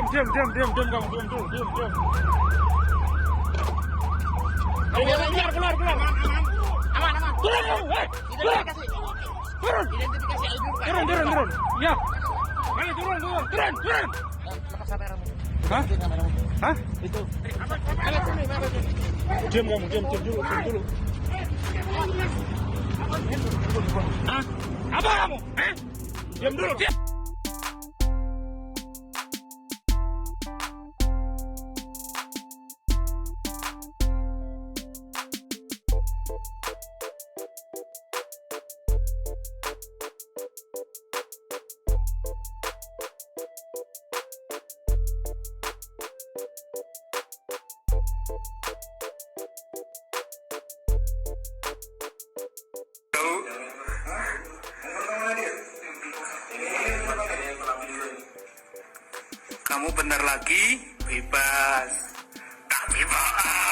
diam kamu, diam. Keluar. Aman. Turun kamu, Identifikasi. turun. Identifikasi ID bukan? Turun. Ya. Mari turun. Lepas kameramu. Hah? Itu kameramu. Hah? Itu. Ada sini. Diam kamu, diam dulu. Hah? Apa kamu? Hah? Diam dulu, diam. Kamu bentar lagi bebas. Tak bebas.